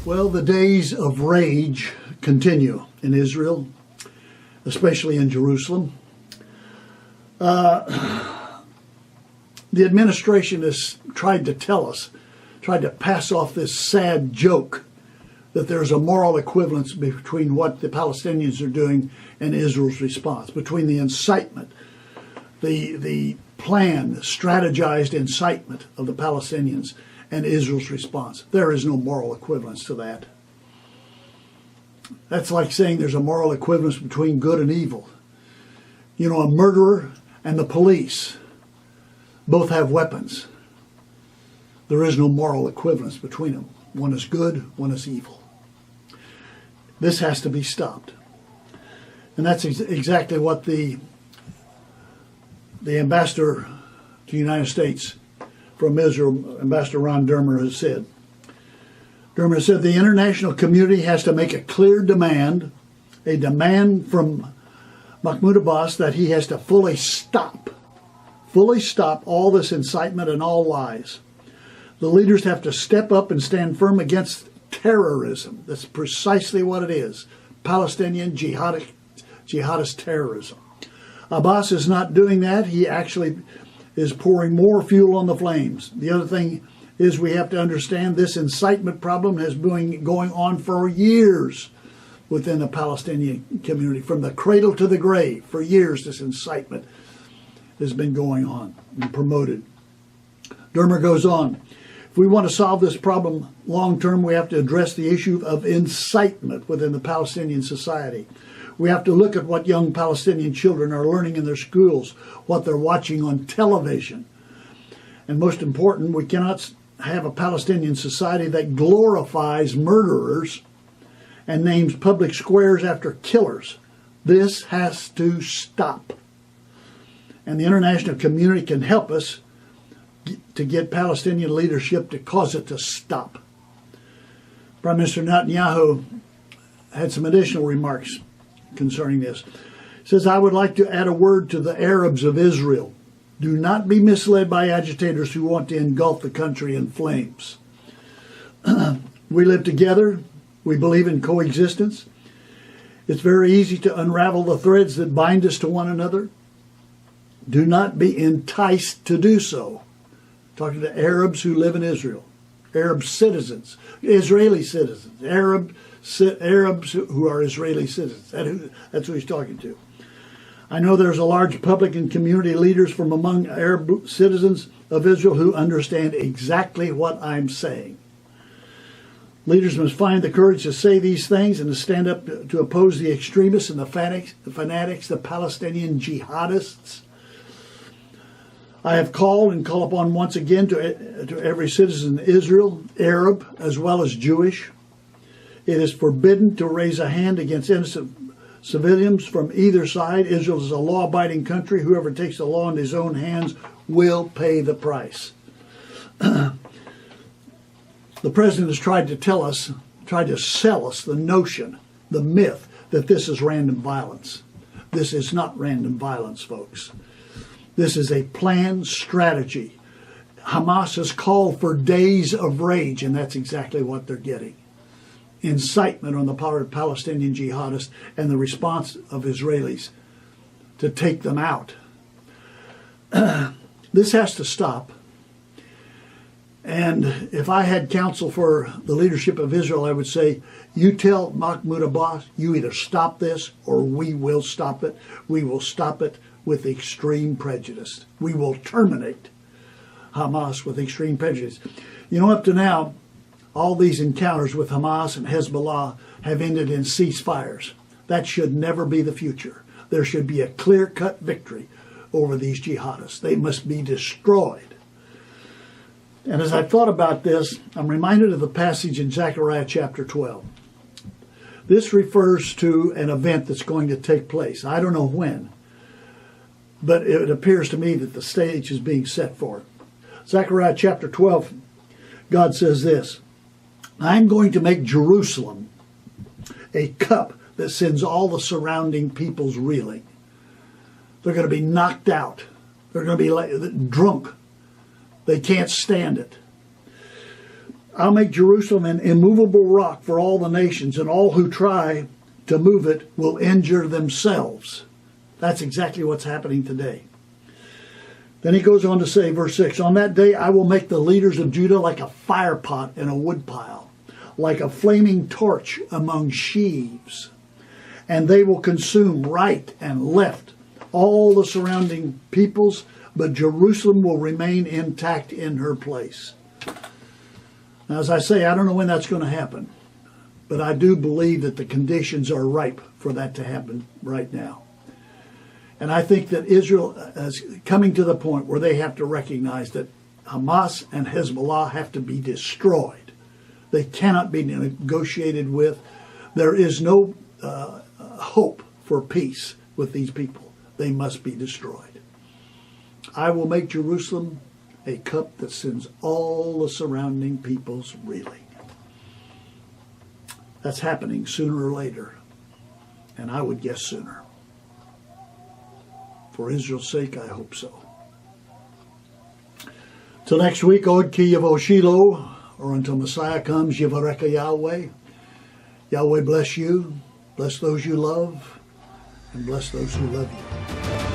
Well, the days of rage continue in Israel, especially in Jerusalem. The administration has tried to pass off this sad joke that there's a moral equivalence between what the Palestinians are doing and Israel's response, between the incitement, the planned, strategized incitement of the Palestinians and Israel's response. There is no moral equivalence to that. That's like saying there's a moral equivalence between good and evil. You know, a murderer and the police both have weapons. There is no moral equivalence between them. One is good, one is evil. This has to be stopped. And that's exactly what the ambassador to the United States from Israel, Ambassador Ron Dermer, has said. Dermer said the international community has to make a clear demand, a demand from Mahmoud Abbas that he has to fully stop all this incitement and all lies. The leaders have to step up and stand firm against terrorism. That's precisely what it is. Palestinian jihadist terrorism. Abbas is not doing that. He actually is pouring more fuel on the flames. The other thing is we have to understand this incitement problem has been going on for years within the Palestinian community. From the cradle to the grave, for years this incitement has been going on and promoted. Dermer goes on. If we want to solve this problem long term, we have to address the issue of incitement within the Palestinian society. We have to look at what young Palestinian children are learning in their schools, what they're watching on television. And most important, we cannot have a Palestinian society that glorifies murderers and names public squares after killers. This has to stop. And the international community can help us to get Palestinian leadership to cause it to stop. Prime Minister Netanyahu had some additional remarks concerning this. He says, I would like to add a word to the Arabs of Israel. Do not be misled by agitators who want to engulf the country in flames. We live together. We believe in coexistence. It's very easy to unravel the threads that bind us to one another. Do not be enticed to do so. Talking to Arabs who live in Israel, Arab citizens, Israeli citizens, Arabs who are Israeli citizens. That's who he's talking to. I know there's a large public and community leaders from among Arab citizens of Israel who understand exactly what I'm saying. Leaders must find the courage to say these things and to stand up to oppose the extremists and the fanatics, the Palestinian jihadists. I have called and call upon once again to every citizen in Israel, Arab as well as Jewish. It is forbidden to raise a hand against innocent civilians from either side. Israel is a law-abiding country. Whoever takes the law in his own hands will pay the price. The president has tried to sell us the notion, the myth, that this is random violence. This is not random violence, folks. This is a planned strategy. Hamas has called for days of rage, and that's exactly what they're getting. Incitement on the part of Palestinian jihadists and the response of Israelis to take them out. This has to stop. And if I had counsel for the leadership of Israel, I would say, you tell Mahmoud Abbas, you either stop this or we will stop it. We will stop it with extreme prejudice. We will terminate Hamas with extreme prejudice. You know, up to now, all these encounters with Hamas and Hezbollah have ended in ceasefires. That should never be the future. There should be a clear-cut victory over these jihadists. They must be destroyed. And as I thought about this, I'm reminded of the passage in Zechariah chapter 12. This refers to an event that's going to take place. I don't know when, but it appears to me that the stage is being set for it. Zechariah chapter 12, God says this, I'm going to make Jerusalem a cup that sends all the surrounding peoples reeling. They're going to be knocked out. They're going to be drunk. They can't stand it. I'll make Jerusalem an immovable rock for all the nations, and all who try to move it will injure themselves. That's exactly what's happening today. Then he goes on to say, verse 6, on that day I will make the leaders of Judah like a fire pot in a woodpile, like a flaming torch among sheaves. And they will consume right and left all the surrounding peoples, but Jerusalem will remain intact in her place. Now, as I say, I don't know when that's going to happen, but I do believe that the conditions are ripe for that to happen right now. And I think that Israel is coming to the point where they have to recognize that Hamas and Hezbollah have to be destroyed. They cannot be negotiated with. There is no hope for peace with these people. They must be destroyed. I will make Jerusalem a cup that sends all the surrounding peoples reeling. That's happening sooner or later, and I would guess sooner. For Israel's sake, I hope so. Till next week, Od Ki Yavo Shiloh, or until Messiah comes, Yivareka Yahweh. Yahweh bless you, bless those you love, and bless those who love you.